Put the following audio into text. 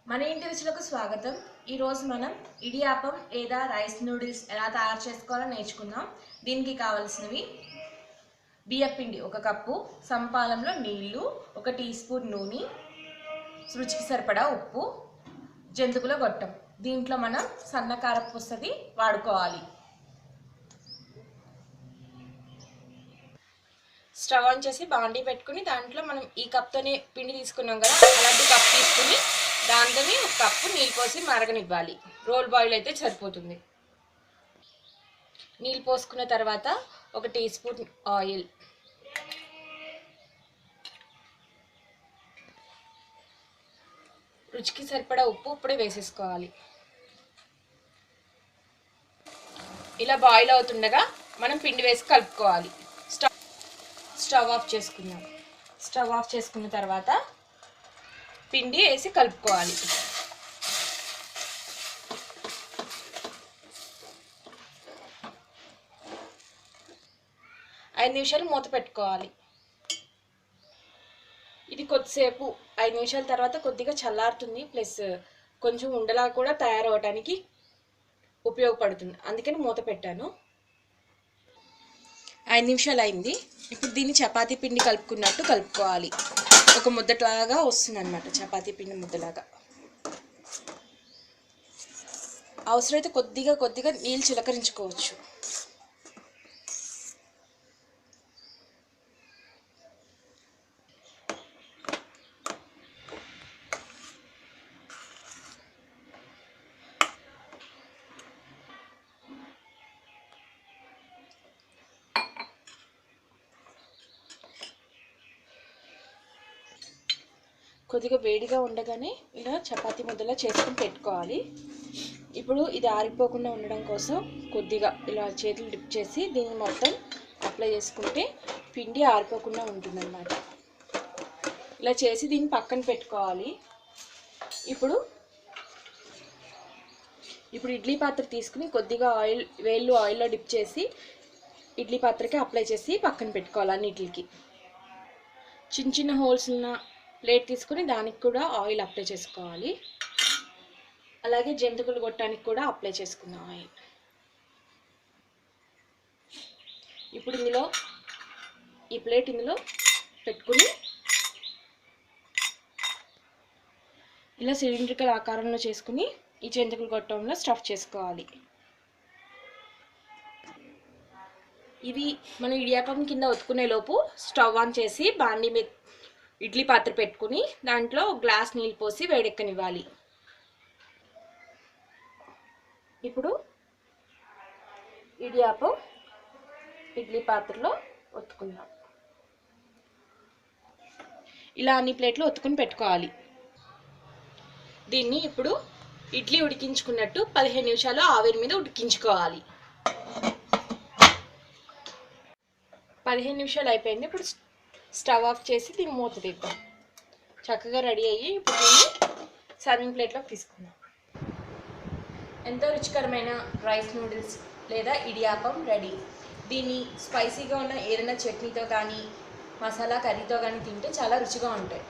మన ఇంటి రుచులకు స్వాగతం. ఈ రోజు మనం ఇడియాపం లేదా రైస్ నూడిల్స్ ఎలా తయారు చేసుకోవాలో నేర్చుకుందాం. దీనికి కావాల్సినవి బియ్యపిండి 1 కప్పు, సమపాలంలో నీళ్లు, 1 టీ స్పూన్ నూనె, రుచికి సరిపడా ఉప్పు, జంతికల గొట్టం. దీంట్లో మనం సన్నకారపు పుస్తది వాడుకోవాలి. స్టవ్ ఆన్ చేసి బాండీ పెట్టుకుని దాంట్లో మనం ఈ కప్తోనే పిండి తీసుకున్నాం కదా, అలాంటి కప్ తీసుకుని దాంతోనే 1 కప్పు నీళ్ళు పోసి మరగనివ్వాలి. రోల్ బాయిల్ అయితే సరిపోతుంది. నీళ్ళు పోసుకున్న తర్వాత 1 టీ స్పూన్ ఆయిల్, రుచికి సరిపడా ఉప్పు ఇప్పుడే వేసేసుకోవాలి. ఇలా బాయిల్ అవుతుండగా మనం పిండి వేసి కలుపుకోవాలి. స్టవ్ ఆఫ్ చేసుకుందాం. స్టవ్ ఆఫ్ చేసుకున్న తర్వాత పిండి వేసి కలుపుకోవాలి. ఐదు నిమిషాలు మూత పెట్టుకోవాలి. ఇది కొద్దిసేపు 5 నిమిషాల తర్వాత కొద్దిగా చల్లారుతుంది, ప్లస్ కొంచెం ఉండలా కూడా తయారవడానికి ఉపయోగపడుతుంది. అందుకని మూత పెట్టాను. 5 నిమిషాలు అయింది. ఇప్పుడు దీన్ని చపాతీ పిండి కలుపుకున్నట్టు కలుపుకోవాలి. ఒక ముద్దలాగా వస్తుంది అన్నమాట, చపాతీ పిండి ముద్దలాగా. అవసరమైతే కొద్దిగా నీళ్ళు చిలకరించుకోవచ్చు. కొద్దిగా వేడిగా ఉండగానే ఇలా చపాతీ ముద్దలా చేసుకుని పెట్టుకోవాలి. ఇప్పుడు ఇది ఆరిపోకుండా ఉండడం కోసం కొద్దిగా ఇలా చేతులు డిప్ చేసి దీన్ని మొత్తం అప్లై చేసుకుంటే పిండి ఆరిపోకుండా ఉంటుందన్నమాట. ఇలా చేసి దీన్ని పక్కన పెట్టుకోవాలి. ఇప్పుడు ఇడ్లీ పాత్ర తీసుకుని కొద్దిగా ఆయిల్లో డిప్ చేసి ఇడ్లీ పాత్రకి అప్లై చేసి పక్కన పెట్టుకోవాలి. అన్నిటికి చిన్న హోల్స్ ఉన్న ప్లేట్ తీసుకుని దానికి కూడా ఆయిల్ అప్లై చేసుకోవాలి. అలాగే జంతికలు గొట్టానికి కూడా అప్లై చేసుకుందాం ఆయిల్. ఇప్పుడు ఈ ప్లేట్ ఇందులో పెట్టుకుని ఇలా సిలిండ్రికల్ ఆకారంలో చేసుకుని ఈ జంతికల గొట్టంలో స్టఫ్ చేసుకోవాలి. ఇవి మనం ఇడియాపం కింద ఒత్తుకునే లోపు స్టవ్ ఆన్ చేసి బాండీ మీద ఇడ్లీ పాత్ర పెట్టుకుని దాంట్లో గ్లాస్ నీళ్ళు పోసి వేడెక్కనివ్వాలి. ఇప్పుడు ఇడియాపం ఇడ్లీ పాత్రలో ఒత్తుకుందాం. ఇలా అన్ని ప్లేట్లు ఒత్తుకుని పెట్టుకోవాలి. దీన్ని ఇప్పుడు ఇడ్లీ ఉడికించుకున్నట్టు 15 నిమిషాలు ఆవిరి మీద ఉడికించుకోవాలి. 15 నిమిషాలు అయిపోయింది. ఇప్పుడు స్టవ్ ఆఫ్ చేసి దీన్ని మూత తీద్దాం. చక్కగా రెడీ అయ్యి ఇప్పుడు దీన్ని సర్వింగ్ ప్లేట్లోకి తీసుకుందాం. ఎంతో రుచికరమైన రైస్ నూడిల్స్ లేదా ఇడియాపం రెడీ. దీన్ని స్పైసీగా ఉన్న ఏదైనా చట్నీతో కానీ మసాలా కర్రీతో కానీ తింటే చాలా రుచిగా ఉంటాయి.